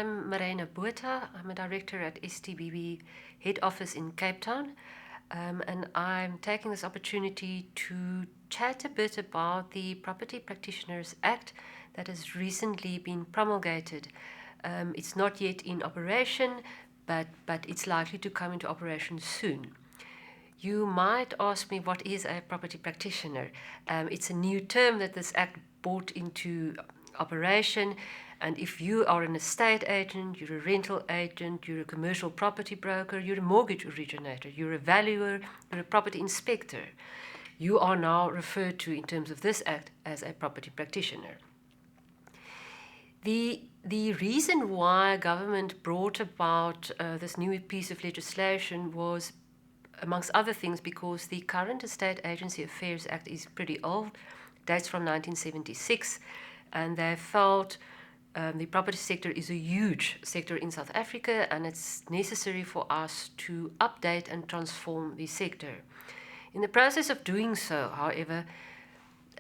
I'm Marina Botha. I'm a director at STBB head office in Cape Town, and I'm taking this opportunity to chat a bit about the Property Practitioners Act that has recently been promulgated. It's not yet in operation, but it's likely to come into operation soon. You might ask me, what is a property practitioner? It's a new term that this act brought into operation, and if you are an estate agent, you're a rental agent, you're a commercial property broker, you're a mortgage originator, you're a valuer, you're a property inspector, you are now referred to in terms of this act as a property practitioner. The reason why government brought about this new piece of legislation was, amongst other things, because the current Estate Agency Affairs Act is pretty old, dates from 1976, and they felt the property sector is a huge sector in South Africa, and it's necessary for us to update and transform the sector. In the process of doing so, however,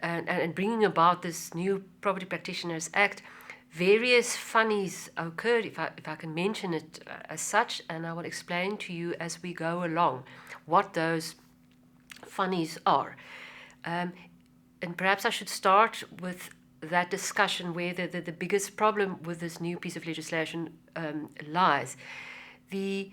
and bringing about this new Property Practitioners Act, various funnies occurred, if I can mention it as such, and I will explain to you as we go along what those funnies are. And perhaps I should start with that discussion where the biggest problem with this new piece of legislation lies. The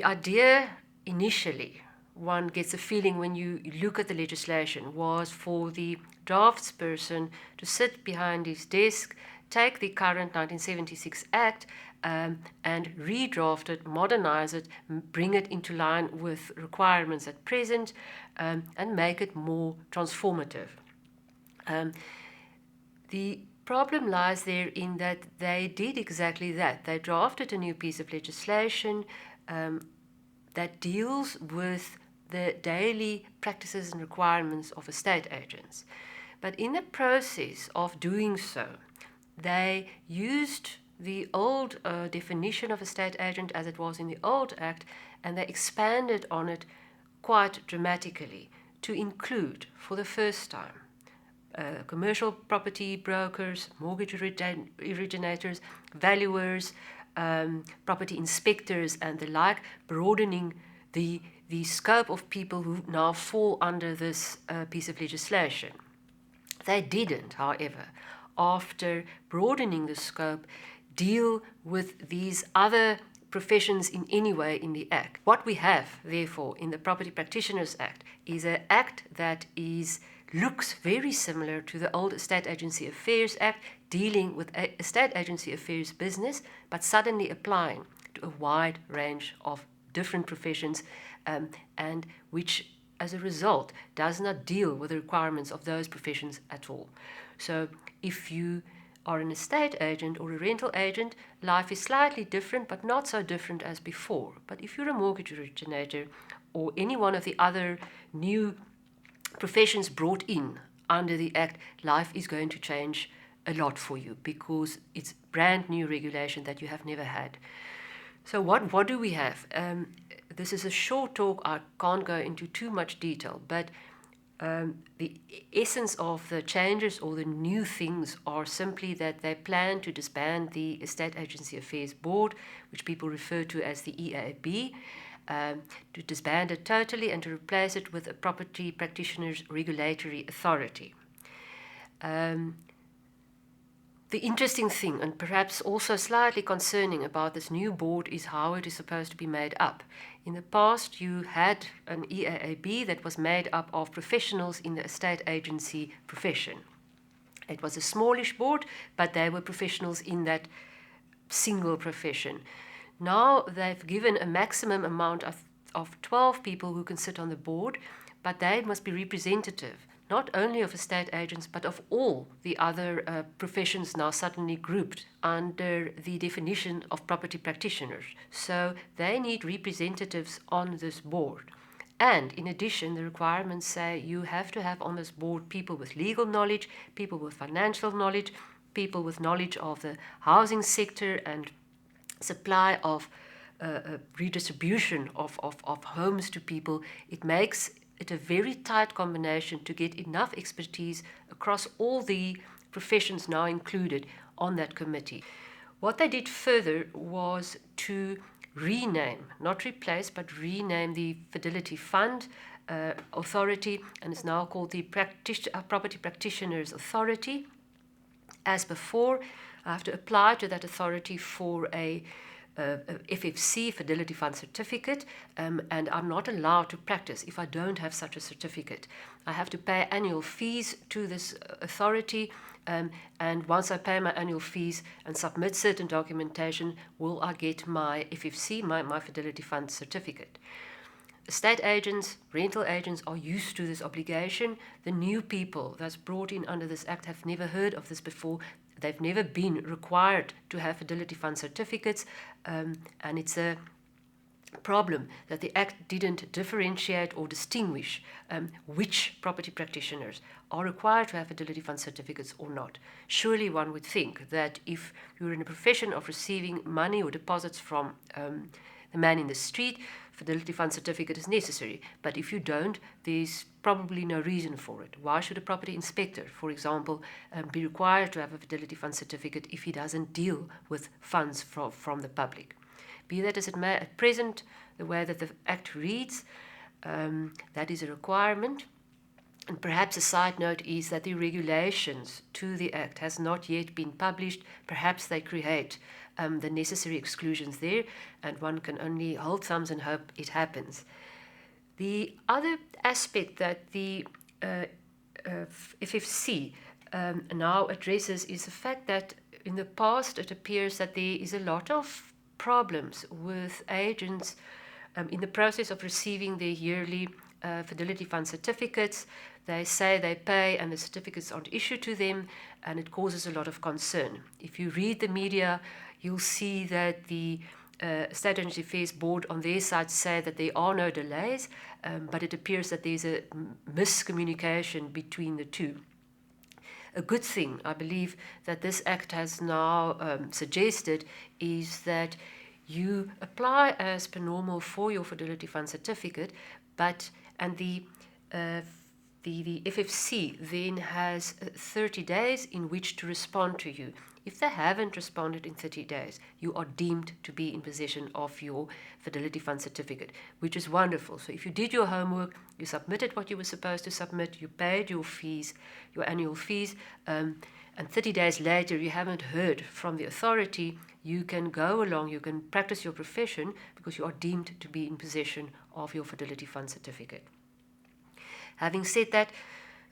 idea initially, one gets a feeling when you look at the legislation, was for the draftsperson to sit behind his desk, take the current 1976 Act and redraft it, modernize it, bring it into line with requirements at present, and make it more transformative. The problem lies there in that they did exactly that. They drafted a new piece of legislation that deals with the daily practices and requirements of estate agents. But in the process of doing so, they used the old definition of estate agent as it was in the old Act, and they expanded on it quite dramatically to include, for the first time, commercial property brokers, mortgage originators, valuers, property inspectors, and the like, broadening the scope of people who now fall under this piece of legislation. They didn't, however, after broadening the scope, deal with these other professions in any way in the Act. What we have, therefore, in the Property Practitioners Act is an Act that looks very similar to the old Estate Agency Affairs Act, dealing with estate agency affairs business, but suddenly applying to a wide range of different professions, and which, as a result, does not deal with the requirements of those professions at all. So if you are an estate agent or a rental agent, life is slightly different, but not so different as before. But if you're a mortgage originator or any one of the other new professions brought in under the Act, life is going to change a lot for you because it's brand new regulation that you have never had. So what do we have? This is a short talk. I can't go into too much detail, but the essence of the changes or the new things are simply that they plan to disband the Estate Agency Affairs Board, which people refer to as the EAB, to disband it totally and to replace it with a Property Practitioners Regulatory Authority. The interesting thing, and perhaps also slightly concerning about this new board, is how it is supposed to be made up. In the past, you had an EAB that was made up of professionals in the estate agency profession. It was a smallish board, but they were professionals in that single profession. Now they've given a maximum amount of 12 people who can sit on the board, but they must be representative, not only of estate agents, but of all the other professions now suddenly grouped under the definition of property practitioners. So they need representatives on this board. And in addition, the requirements say you have to have on this board people with legal knowledge, people with financial knowledge, people with knowledge of the housing sector and supply of redistribution of homes to people. It makes it a very tight combination to get enough expertise across all the professions now included on that committee. What they did further was to rename, not replace, but rename the Fidelity Fund Authority, and it's now called the Property Practitioners Authority. As before, I have to apply to that authority for a FFC, Fidelity Fund Certificate, and I'm not allowed to practice if I don't have such a certificate. I have to pay annual fees to this authority, and once I pay my annual fees and submit certain documentation, will I get my FFC, my Fidelity Fund Certificate. Estate agents, rental agents are used to this obligation. The new people that's brought in under this Act have never heard of this before. They've never been required to have Fidelity Fund certificates, and it's a problem that the Act didn't differentiate or distinguish which property practitioners are required to have Fidelity Fund certificates or not. Surely one would think that if you're in a profession of receiving money or deposits from the man in the street, Fidelity Fund certificate is necessary. But if you don't, there's probably no reason for it. Why should a property inspector, for example, be required to have a Fidelity Fund certificate if he doesn't deal with funds from the public? Be that as it may, at present, the way that the Act reads, that is a requirement. And perhaps a side note is that the regulations to the Act has not yet been published. Perhaps they create the necessary exclusions there, and one can only hold thumbs and hope it happens. The other aspect that the FFC now addresses is the fact that in the past it appears that there is a lot of problems with agents in the process of receiving their yearly Fidelity Fund certificates. They say they pay and the certificates aren't issued to them, and it causes a lot of concern. If you read the media, you'll see that the State Agency Affairs Board on their side say that there are no delays, but it appears that there's a miscommunication between the two. A good thing, I believe, that this Act has now suggested is that you apply as per normal for your Fidelity Fund certificate, and the FFC then has 30 days in which to respond to you. If they haven't responded in 30 days, you are deemed to be in possession of your Fidelity Fund certificate, which is wonderful. So if you did your homework, you submitted what you were supposed to submit, you paid your fees, your annual fees, and 30 days later you haven't heard from the authority, you can go along, you can practice your profession because you are deemed to be in possession of your Fidelity Fund certificate. Having said that,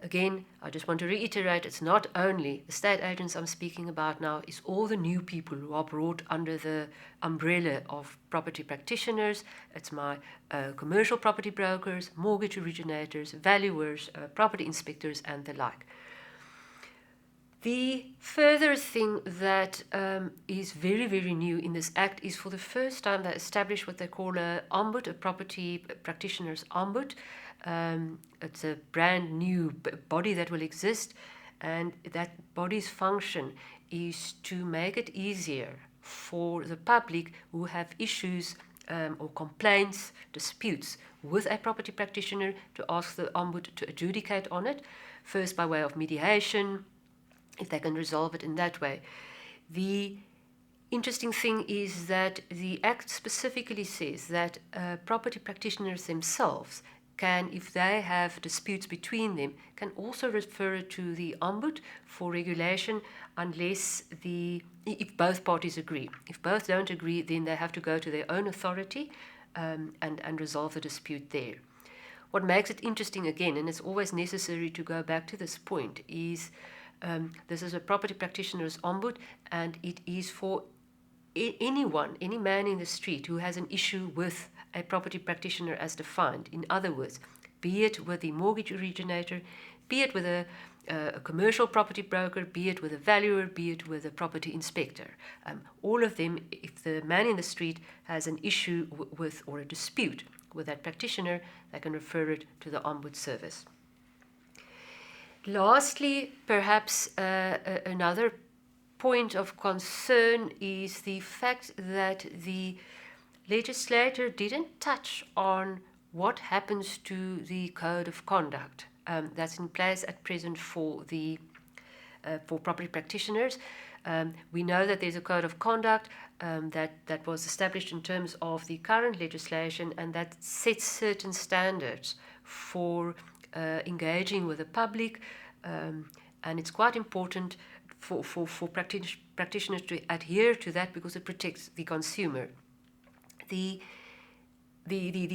again, I just want to reiterate, it's not only the state agents I'm speaking about now, it's all the new people who are brought under the umbrella of property practitioners. It's my commercial property brokers, mortgage originators, valuers, property inspectors, and the like. The further thing that is very, very new in this Act is for the first time they establish what they call a ombud, a property practitioner's ombud. It's a brand new body that will exist, and that body's function is to make it easier for the public who have issues or complaints, disputes with a property practitioner to ask the ombud to adjudicate on it, first by way of mediation, if they can resolve it in that way. The interesting thing is that the Act specifically says that property practitioners themselves can, if they have disputes between them, can also refer it to the ombud for regulation unless if both parties agree. If both don't agree, then they have to go to their own authority and resolve the dispute there. What makes it interesting again, and it's always necessary to go back to this point, is this is a property practitioner's ombud, and it is for anyone, any man in the street who has an issue with a property practitioner as defined. In other words, be it with the mortgage originator, be it with a commercial property broker, be it with a valuer, be it with a property inspector. All of them, if the man in the street has an issue with or a dispute with that practitioner, they can refer it to the ombud service. Lastly, perhaps another point of concern is the fact that the legislator didn't touch on what happens to the code of conduct that's in place at present for property practitioners. We know that there's a code of conduct that was established in terms of the current legislation, and that sets certain standards for engaging with the public, and it's quite important for practitioners to adhere to that because it protects the consumer. The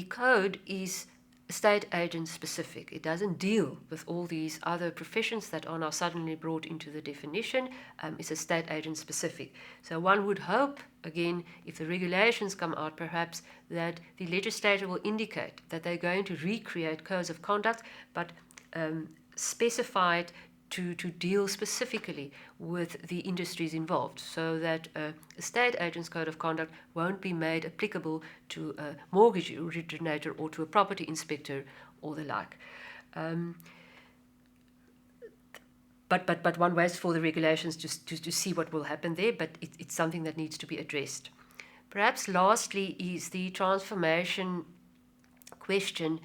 code is estate agent specific. It doesn't deal with all these other professions that are now suddenly brought into the definition. It's estate agent specific. So one would hope, again, if the regulations come out perhaps, that the legislator will indicate that they're going to recreate codes of conduct, but specify it to deal specifically with the industries involved, so that estate agent's code of conduct won't be made applicable to a mortgage originator or to a property inspector or the like. But one waits for the regulations to see what will happen there, but it's something that needs to be addressed. Perhaps lastly is the transformation question.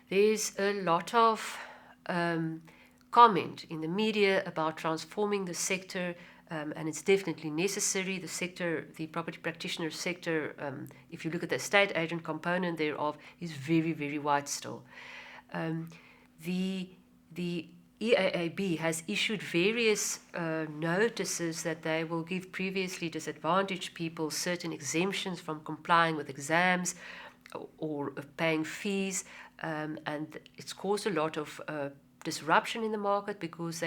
There's a lot of comment in the media about transforming the sector, and it's definitely necessary. The sector, the property practitioner sector, if you look at the estate agent component thereof, is very, very wide still. The EAAB has issued various notices that they will give previously disadvantaged people certain exemptions from complying with exams or paying fees, and it's caused a lot of disruption in the market because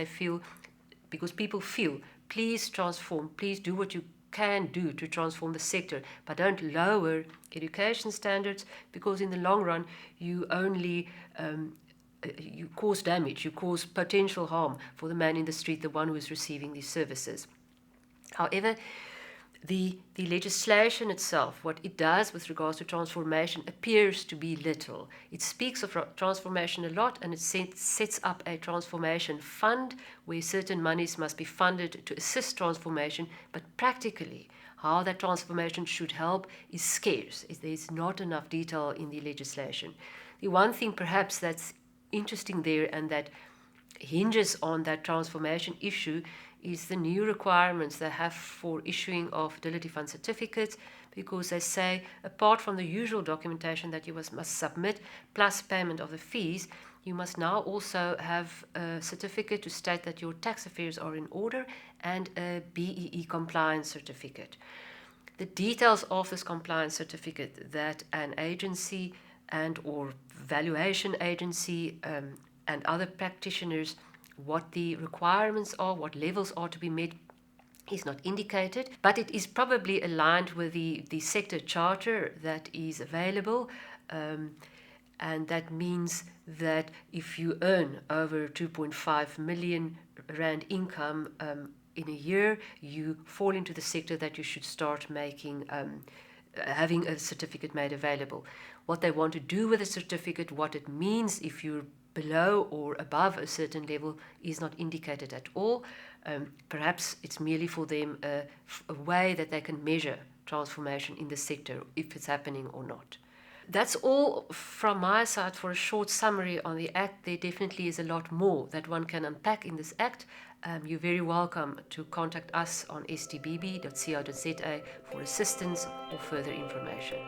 people feel, please transform, please do what you can do to transform the sector, but don't lower education standards, because in the long run you only you cause damage, you cause potential harm for the man in the street, the one who is receiving these services. However, the legislation itself, what it does with regards to transformation, appears to be little. It speaks of transformation a lot, and it sets up a transformation fund where certain monies must be funded to assist transformation, but practically how that transformation should help is scarce. There's not enough detail in the legislation. The one thing perhaps that's interesting there and that hinges on that transformation issue is the new requirements they have for issuing of fidelity fund certificates, because they say apart from the usual documentation that you must submit plus payment of the fees, you must now also have a certificate to state that your tax affairs are in order and a BEE compliance certificate. The details of this compliance certificate that an agency and or valuation agency and other practitioners, what the requirements are, what levels are to be met, is not indicated, but it is probably aligned with the sector charter that is available, and that means that if you earn over 2.5 million rand income in a year, you fall into the sector that you should start making having a certificate made available. What they want to do with a certificate, what it means if you're below or above a certain level, is not indicated at all. Perhaps it's merely for them a way that they can measure transformation in the sector, if it's happening or not. That's all from my side for a short summary on the Act. There definitely is a lot more that one can unpack in this Act. You're very welcome to contact us on stbb.co.za for assistance or further information.